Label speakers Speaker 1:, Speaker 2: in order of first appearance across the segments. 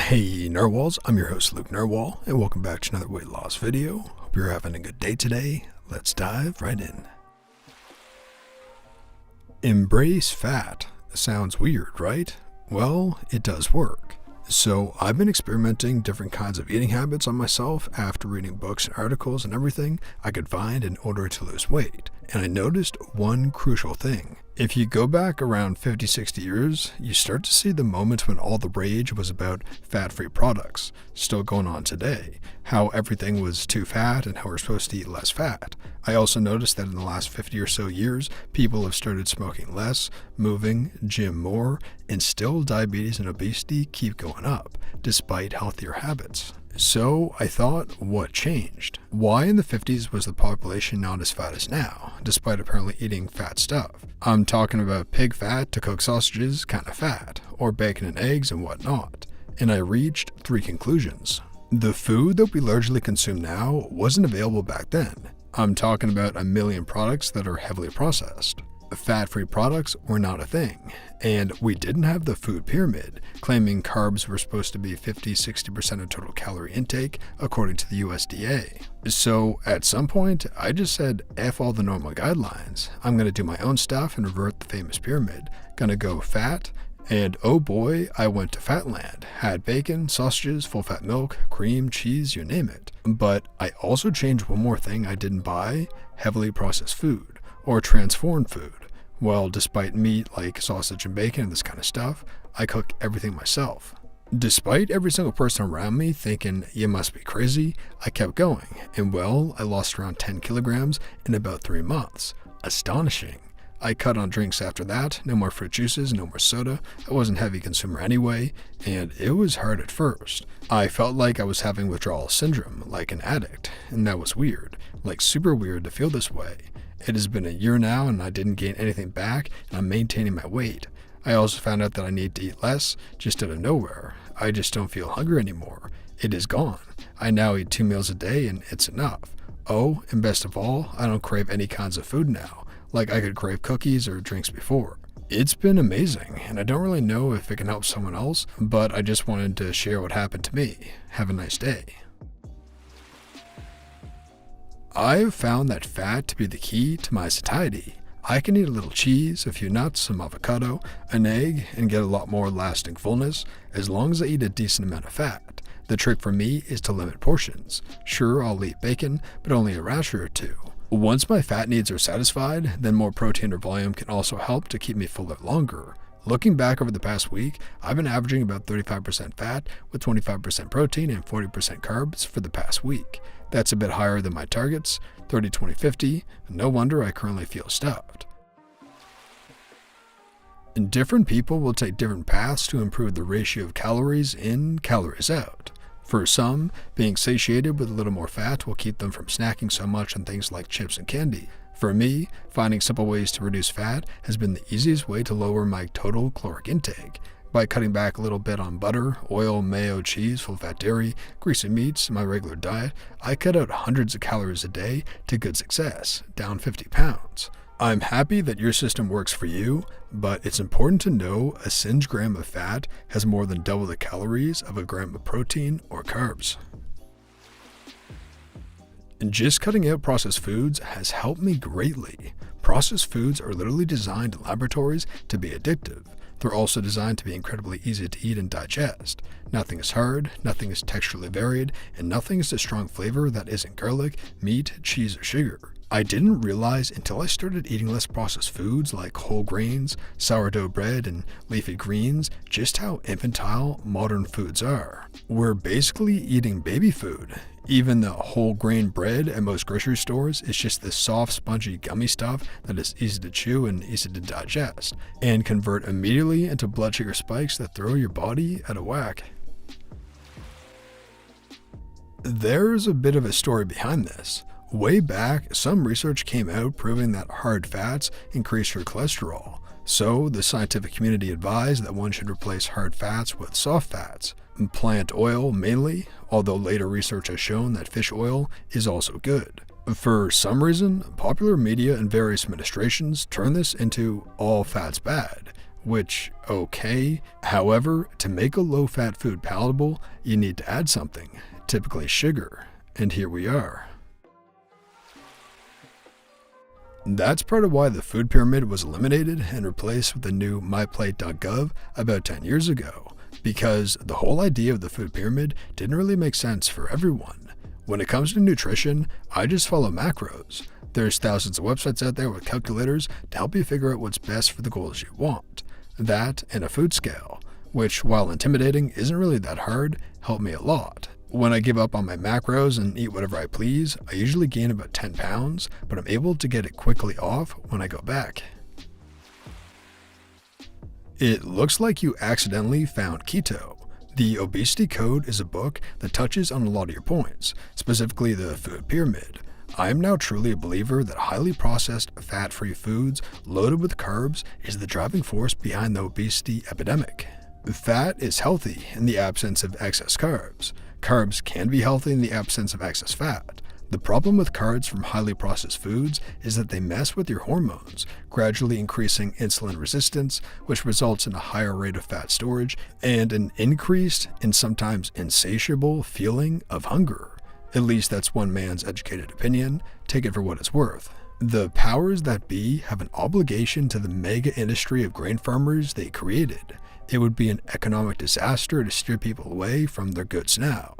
Speaker 1: Hey Narwhals, I'm your host Luke Narwhal, and welcome back to another weight loss video. Hope you're having a good day today. Let's dive right in. Embrace fat. Sounds weird, right? Well, it does work. So I've been experimenting different kinds of eating habits on myself after reading books and articles and everything I could find in order to lose weight. And I noticed one crucial thing. If you go back around 50-60 years, you start to see the moments when all the rage was about fat-free products, still going on today, how everything was too fat and how we're supposed to eat less fat. I also noticed that in the last 50 or so years, people have started smoking less, moving, gym more, and still diabetes and obesity keep going up, despite healthier habits. So I thought, what changed? Why in the 50s was the population not as fat as now, despite apparently eating fat stuff? I'm talking about pig fat to cook sausages kind of fat, or bacon and eggs and whatnot. And I reached three conclusions. The food that we largely consume now wasn't available back then. I'm talking about a million products that are heavily processed. Fat-free products were not a thing, and we didn't have the food pyramid, claiming carbs were supposed to be 50-60% of total calorie intake, according to the USDA. So at some point, I just said, F all the normal guidelines. I'm gonna do my own stuff and revert the famous pyramid. Gonna go fat, and oh boy, I went to Fatland. Had bacon, sausages, full-fat milk, cream, cheese, you name it. But I also changed one more thing I didn't buy: heavily processed food, or transformed food. Well, despite meat like sausage and bacon and this kind of stuff, I cook everything myself. Despite every single person around me thinking, you must be crazy, I kept going, and well, I lost around 10 kilograms in about 3 months. Astonishing. I cut on drinks after that, no more fruit juices, no more soda. I wasn't a heavy consumer anyway, and it was hard at first. I felt like I was having withdrawal syndrome, like an addict, and that was weird, like super weird to feel this way. It has been a year now and I didn't gain anything back, and I'm maintaining my weight. I also found out that I need to eat less, just out of nowhere. I just don't feel hungry anymore. It is gone. I now eat 2 meals a day and it's enough. Oh, and best of all, I don't crave any kinds of food now, like I could crave cookies or drinks before. It's been amazing, and I don't really know if it can help someone else, but I just wanted to share what happened to me. Have a nice day. I have found that fat to be the key to my satiety. I can eat a little cheese, a few nuts, some avocado, an egg, and get a lot more lasting fullness as long as I eat a decent amount of fat. The trick for me is to limit portions. Sure, I'll eat bacon, but only a rasher or two. Once my fat needs are satisfied, then more protein or volume can also help to keep me fuller longer. Looking back over the past week, I've been averaging about 35% fat with 25% protein and 40% carbs for the past week. That's a bit higher than my targets, 30-20-50, and no wonder I currently feel stuffed. And different people will take different paths to improve the ratio of calories in, calories out. For some, being satiated with a little more fat will keep them from snacking so much on things like chips and candy. For me, finding simple ways to reduce fat has been the easiest way to lower my total caloric intake. By cutting back a little bit on butter, oil, mayo, cheese, full-fat dairy, greasy meats in my regular diet, I cut out hundreds of calories a day to good success, down 50 pounds. I'm happy that your system works for you, but it's important to know a singed gram of fat has more than double the calories of a gram of protein or carbs. And just cutting out processed foods has helped me greatly. Processed foods are literally designed in laboratories to be addictive. They're also designed to be incredibly easy to eat and digest. Nothing is hard, nothing is texturally varied, and nothing is a strong flavor that isn't garlic, meat, cheese, or sugar. I didn't realize until I started eating less processed foods like whole grains, sourdough bread, and leafy greens just how infantile modern foods are. We're basically eating baby food. Even the whole grain bread at most grocery stores is just this soft, spongy, gummy stuff that is easy to chew and easy to digest, and convert immediately into blood sugar spikes that throw your body out of whack. There's a bit of a story behind this. Way back, some research came out proving that hard fats increase your cholesterol. So the scientific community advised that one should replace hard fats with soft fats. Plant oil mainly, although later research has shown that fish oil is also good. For some reason, popular media and various administrations turn this into all fat's bad, which, okay. However, to make a low-fat food palatable, you need to add something, typically sugar, and here we are. That's part of why the food pyramid was eliminated and replaced with the new myplate.gov about 10 years ago, because the whole idea of the food pyramid didn't really make sense for everyone. When it comes to nutrition, I just follow macros. There's thousands of websites out there with calculators to help you figure out what's best for the goals you want. That and a food scale, which, while intimidating, isn't really that hard, helped me a lot. When I give up on my macros and eat whatever I please, I usually gain about 10 pounds, but I'm able to get it quickly off when I go back. It looks like you accidentally found keto. The Obesity Code is a book that touches on a lot of your points, specifically the food pyramid. I am now truly a believer that highly processed, fat-free foods loaded with carbs is the driving force behind the obesity epidemic. Fat is healthy in the absence of excess carbs. Carbs can be healthy in the absence of excess fat. The problem with carbs from highly processed foods is that they mess with your hormones, gradually increasing insulin resistance, which results in a higher rate of fat storage and an increased and sometimes insatiable feeling of hunger. At least that's one man's educated opinion. Take it for what it's worth. The powers that be have an obligation to the mega industry of grain farmers they created. It would be an economic disaster to steer people away from their goods now.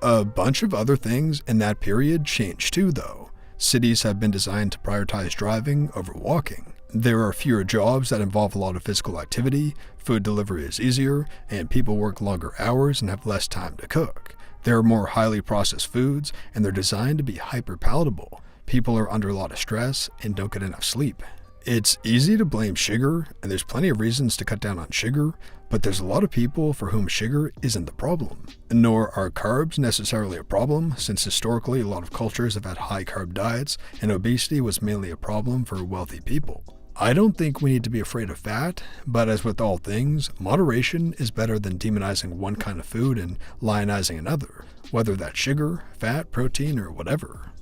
Speaker 1: A bunch of other things in that period changed too, though. Cities have been designed to prioritize driving over walking. There are fewer jobs that involve a lot of physical activity, food delivery is easier, and people work longer hours and have less time to cook. There are more highly processed foods, and they're designed to be hyper-palatable. People are under a lot of stress and don't get enough sleep. It's easy to blame sugar, and there's plenty of reasons to cut down on sugar, but there's a lot of people for whom sugar isn't the problem. Nor are carbs necessarily a problem, since historically a lot of cultures have had high-carb diets, and obesity was mainly a problem for wealthy people. I don't think we need to be afraid of fat, but as with all things, moderation is better than demonizing one kind of food and lionizing another, whether that's sugar, fat, protein, or whatever.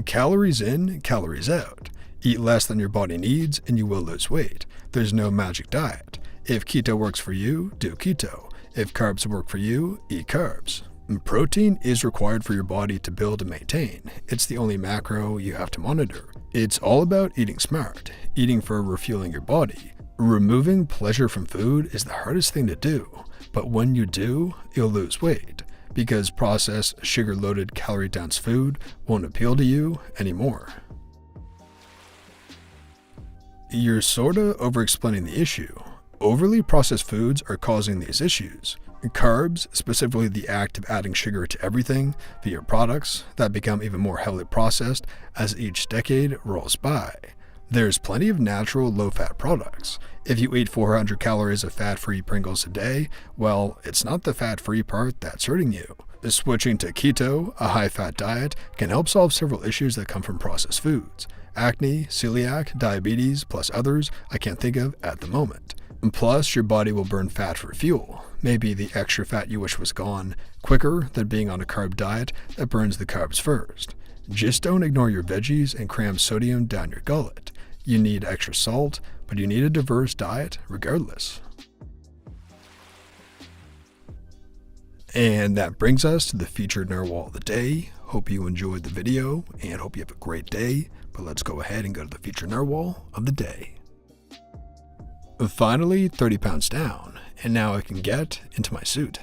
Speaker 1: Calories in, calories out. Eat less than your body needs and you will lose weight. There's no magic diet. If keto works for you, do keto. If carbs work for you, eat carbs. Protein is required for your body to build and maintain. It's the only macro you have to monitor. It's all about eating smart, eating for refueling your body. Removing pleasure from food is the hardest thing to do, but when you do, you'll lose weight, because processed, sugar-loaded, calorie-dense food won't appeal to you anymore. You're sorta over-explaining the issue. Overly processed foods are causing these issues. Carbs, specifically the act of adding sugar to everything via products that become even more heavily processed as each decade rolls by. There's plenty of natural low-fat products. If you eat 400 calories of fat-free Pringles a day, well, it's not the fat-free part that's hurting you. Switching to keto, a high-fat diet, can help solve several issues that come from processed foods. Acne, celiac, diabetes, plus others I can't think of at the moment. Plus, your body will burn fat for fuel, maybe the extra fat you wish was gone, quicker than being on a carb diet that burns the carbs first. Just don't ignore your veggies and cram sodium down your gullet. You need extra salt, but you need a diverse diet regardless. And that brings us to the featured narwhal of the day. Hope you enjoyed the video and hope you have a great day, but let's go ahead and go to the featured narwhal of the day. Finally, 30 pounds down, and now I can get into my suit.